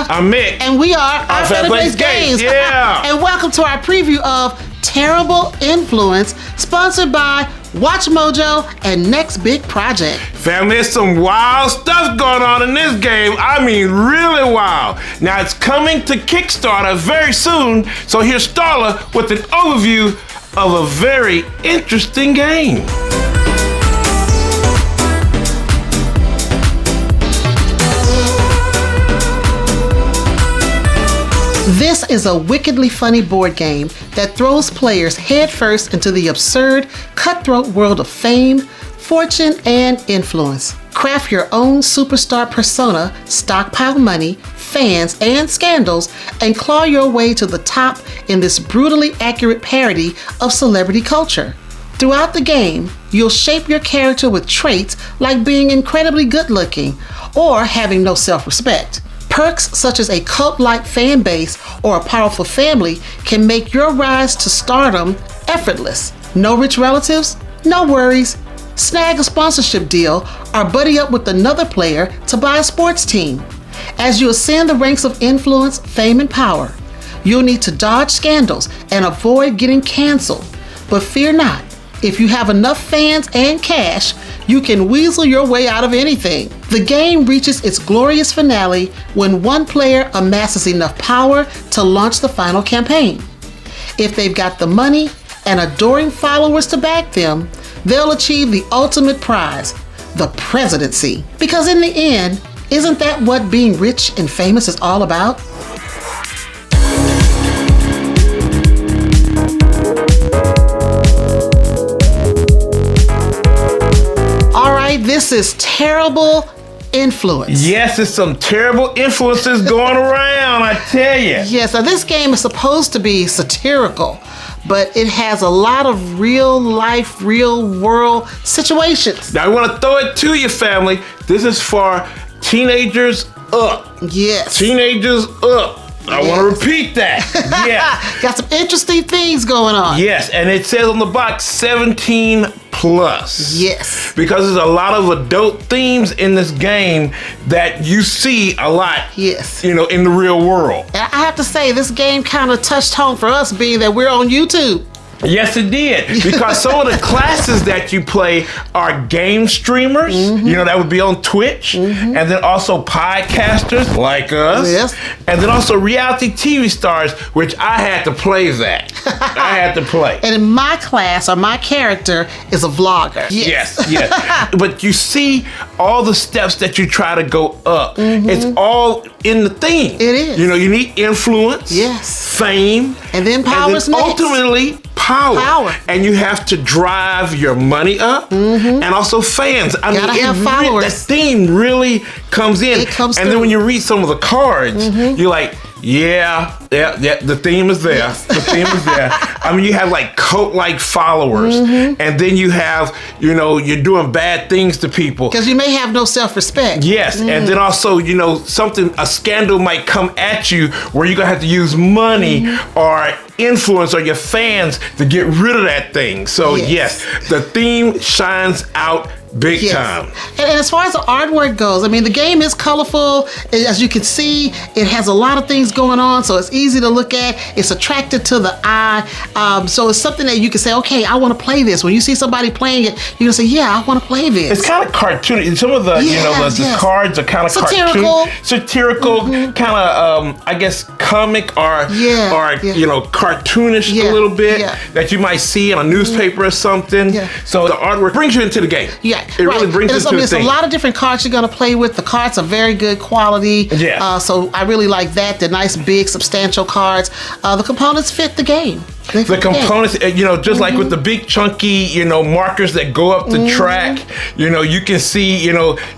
Starla. I'm Mik. And we are Our Family-Based Games. Yeah. And welcome to our preview of Terrible Influence, sponsored by WatchMojo and Next Big Project. Family, there's some wild stuff going on in this game. I mean, really wild. Now, it's coming to Kickstarter very soon, so here's Starla with an overview of a very interesting game. This is a wickedly funny board game that throws players headfirst into the absurd, cutthroat world of fame, fortune, and influence. Craft your own superstar persona, stockpile money, fans, and scandals, and claw your way to the top in this brutally accurate parody of celebrity culture. Throughout the game, you'll shape your character with traits like being incredibly good-looking or having no self-respect. Perks such as a cult-like fan base or a powerful family can make your rise to stardom effortless. No rich relatives? No worries. Snag a sponsorship deal or buddy up with another player to buy a sports team. As you ascend the ranks of influence, fame, and power, you'll need to dodge scandals and avoid getting canceled. But fear not. If you have enough fans and cash, you can weasel your way out of anything. The game reaches its glorious finale when one player amasses enough power to launch the final campaign. If they've got the money and adoring followers to back them, they'll achieve the ultimate prize, the presidency. Because in the end, isn't that what being rich and famous is all about? This is Terrible Influence. Yes, there's some terrible influences going around, I tell you. Yes, now this game is supposed to be satirical, but it has a lot of real life, real world situations. Now I want to throw it to you, family. This is for teenagers up. Yes. Teenagers up. I want to repeat that. Yeah. Got some interesting things going on. Yes, and it says on the box 17 plus. Yes. Because there's a lot of adult themes in this game that you see a lot. Yes. In the real world. And I have to say, this game kind of touched home for us, being that we're on YouTube. Yes, it did. Because some of the classes that you play are game streamers. Mm-hmm. That would be on Twitch. Mm-hmm. And then also podcasters like us. Yes. And then also reality TV stars, which I had to play that. I had to play. And in my class, or my character, is a vlogger. Yes. But you see all the steps that you try to go up. Mm-hmm. It's all in the theme. It is. You need influence. Yes. Fame. And then power's and then next. ultimately, power. And you have to drive your money up. Mm-hmm. And also fans. Gotta have followers. That theme really comes in. It comes and through. then when you read some of the cards, you're like, yeah, the theme is there. Yes. The theme is there. I mean, you have like cult-like followers, and then you have, you're doing bad things to people. Because you may have no self-respect. Yes, and then also, a scandal might come at you where you're going to have to use money or influence or your fans to get rid of that thing. So yes the theme shines out big time. And as far as the artwork goes, I mean, the game is colorful. As you can see, it has a lot of things going on, so it's easy to look at. It's attractive to the eye. So it's something that you can say, okay, I want to play this. When you see somebody playing it, you can say, yeah, I want to play this. It's kind of cartoony. Some of the, the cards are kind of satirical. Satirical, kind of, I guess, comic or cartoonish a little bit that you might see in a newspaper or something. Yeah. So the artwork brings you into the game. Yeah. It really brings it to the thing. There's a lot of different cards you're going to play with. The cards are very good quality. Yeah. So I really like that. They're nice, big, substantial cards. The components fit the game. The components, just like with the big chunky, markers that go up the track, you can see,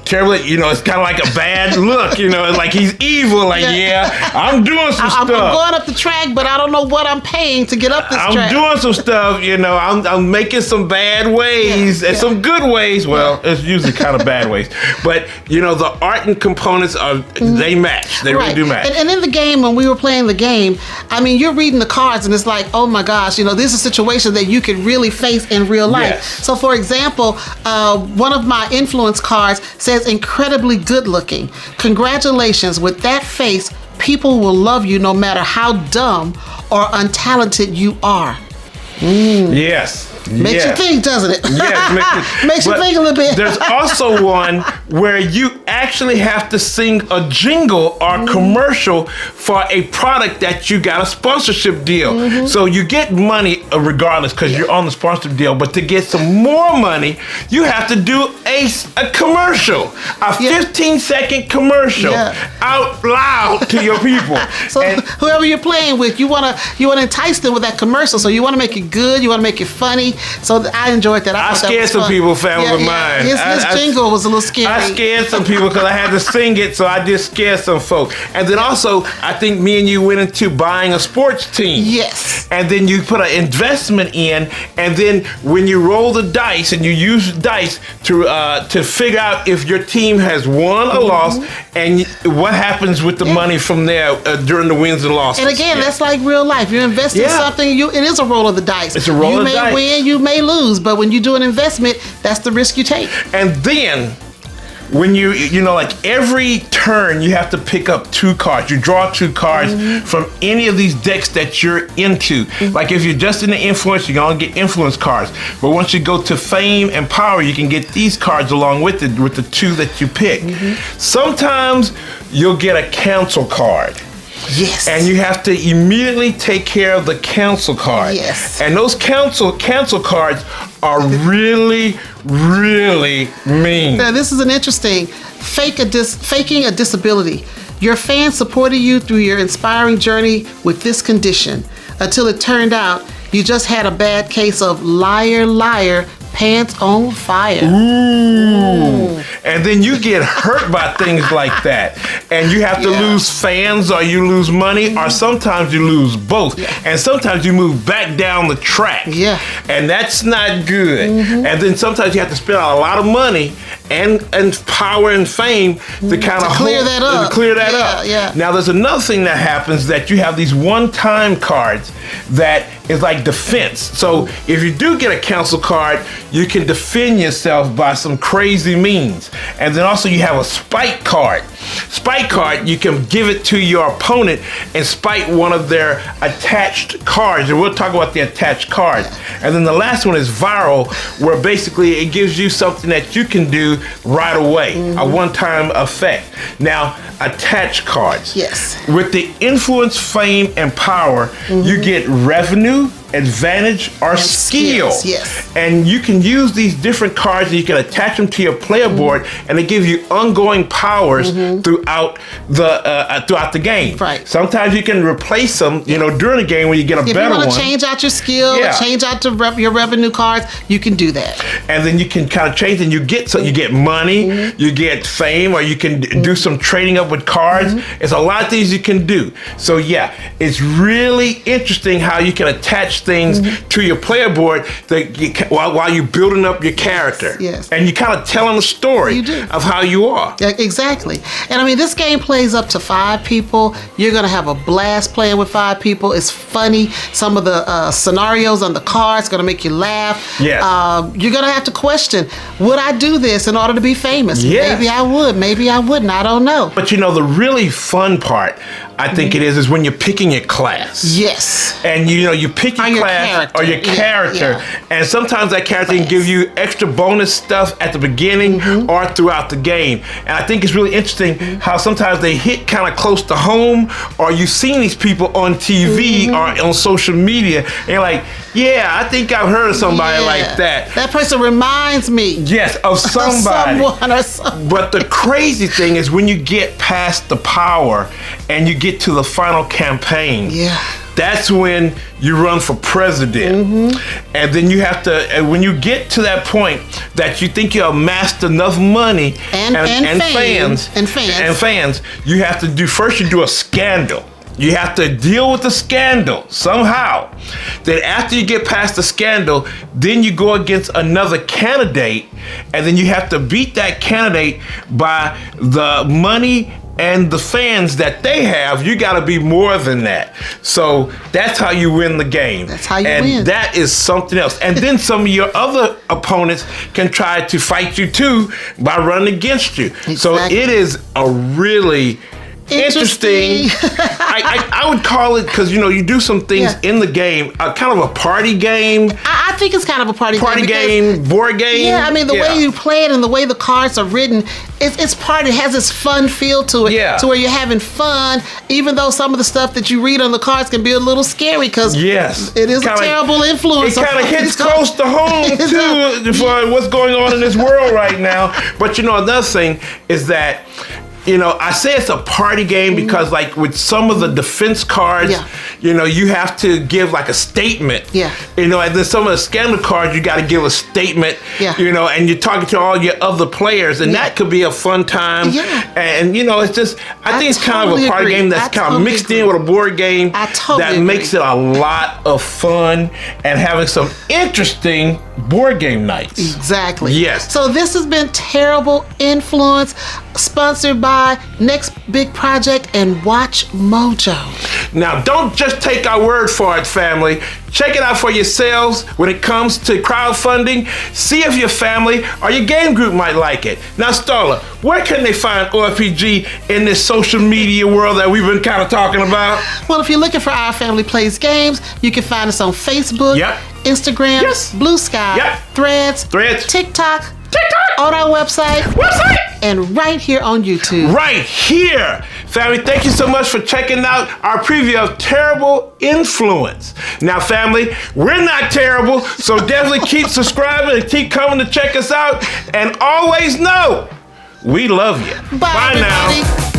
terribly, it's kind of like a bad look, it's like he's evil, like, I'm doing some stuff. I'm going up the track, but I don't know what I'm paying to get up this track. I'm doing some stuff, I'm making some bad ways and some good ways. Well, it's usually kind of bad ways. But, the art and components, they match. They really do match. And in the game, when we were playing the game, I mean, you're reading the cards and it's like, oh my gosh, this is a situation that you could really face in real life. Yes. So for example, one of my influence cards says incredibly good looking. Congratulations, with that face, people will love you no matter how dumb or untalented you are. Yes. Makes you think, doesn't it? Yes, makes you think a little bit. There's also one where you actually have to sing a jingle or commercial for a product that you got a sponsorship deal. So you get money regardless because you're on the sponsorship deal. But to get some more money, you have to do a commercial, a 15-second commercial out loud to your people. So whoever you're playing with, you wanna entice them with that commercial. So you want to make it good, you want to make it funny. So I enjoyed that. I scared some people, with mine. His jingle was a little scary. I scared some people because I had to sing it, so I did scare some folk. And then also, I think me and you went into buying a sports team. Yes. And then you put an investment in, and then when you roll the dice and you use dice to figure out if your team has won or lost, and what happens with the money from there during the wins and losses. And again, that's like real life. You invest in something, it is a roll of the dice. It's a roll of the dice. You may win, you may lose, but when you do an investment, that's the risk you take. And then when you like every turn you have to pick up 2 cards. You draw 2 cards from any of these decks that you're into. Like if you're just in the influence, you can only get influence cards. But once you go to fame and power, you can get these cards along with it, with the 2 that you pick. Sometimes you'll get a council card. Yes. And you have to immediately take care of the council card. Yes. And those council cards are really, really mean. Now, this is an interesting faking a disability. Your fans supported you through your inspiring journey with this condition until it turned out you just had a bad case of liar, pants on fire. Ooh. And then you get hurt by things like that. And you have to lose fans, or you lose money, or sometimes you lose both. And sometimes you move back down the track. And that's not good. And then sometimes you have to spend a lot of money and power and fame to kind of clear that up. Now there's another thing that happens, that you have these one-time cards that is like defense. So if you do get a council card, you can defend yourself by some crazy means. And then also you have a spite card. Spite card, you can give it to your opponent and spite one of their attached cards. And we'll talk about the attached cards. And then the last one is viral, where basically it gives you something that you can do right away, a one-time effect. Now, attached cards. Yes. With the influence, fame, and power, you get revenue, advantage, or skill. Yes. And you can use these different cards, and you can attach them to your player board, and they give you ongoing powers throughout the game. Right. Sometimes you can replace them, during the game when you get a better one. If you want to change out your skill, change out your revenue cards, you can do that. And then you can kind of change, and you get money, you get fame, or you can do some trading up with cards. It's a lot of things you can do. So it's really interesting how you can attach things to your player board while you're building up your character. Yes. And you kind of telling a story of how you are. Exactly. And I mean, this game plays up to 5 people. You're going to have a blast playing with 5 people. It's funny. Some of the scenarios on the cards going to make you laugh. Yes. You're going to have to question, would I do this in order to be famous? Yes. Maybe I would. Maybe I wouldn't. I don't know. But the really fun part, I think it is when you're picking your class. Yes. And you pick your class or your character, and sometimes that character can give you extra bonus stuff at the beginning or throughout the game. And I think it's really interesting how sometimes they hit kind of close to home, or you've seen these people on TV or on social media, and you're like, I think I've heard of somebody like that. That person reminds me. Yes, of somebody. Someone or something. But the crazy thing is when you get past the power and you get to the final campaign. That's when you run for president. And then you have to, and when you get to that point that you think you amassed enough money and fans, you have to do a scandal. You have to deal with the scandal somehow. Then after you get past the scandal, then you go against another candidate, and then you have to beat that candidate by the money and the fans that they have. You got to be more than that. So that's how you win the game. That's how you win. And that is something else. And then some of your other opponents can try to fight you too by running against you. Exactly. So it is a really Interesting. I would call it, because you do some things in the game, kind of a party game. I think it's kind of a party game, board game. Yeah, I mean, the way you play it and the way the cards are written, it's part. It has this fun feel to it. Yeah. To where you're having fun, even though some of the stuff that you read on the cards can be a little scary, because it is a terrible influence. It kind of hits close to home too for what's going on in this world right now. But another thing is that, I say it's a party game because, like, with some of the defense cards, you have to give like a statement. Yeah. And then some of the scandal cards, you got to give a statement. Yeah. And you're talking to all your other players, and that could be a fun time. Yeah. And it's just, I think it's kind of a party game that's kind of mixed in with a board game that makes it a lot of fun and having some interesting board game nights. Exactly. Yes. So this has been Terrible Influence, sponsored by Next Big Project and WatchMojo. Now, don't just take our word for it, family. Check it out for yourselves when it comes to crowdfunding. See if your family or your game group might like it. Now, Starla, where can they find OFPG in this social media world that we've been kind of talking about? Well, if you're looking for Our Family Plays Games, you can find us on Facebook, Instagram, Blue Sky, Threads, TikTok, on our website, and right here on YouTube. Right here. Family, thank you so much for checking out our preview of Terrible Influence. Now, family, we're not terrible, so definitely keep subscribing and keep coming to check us out. And always know, we love you. Bye now. Everybody.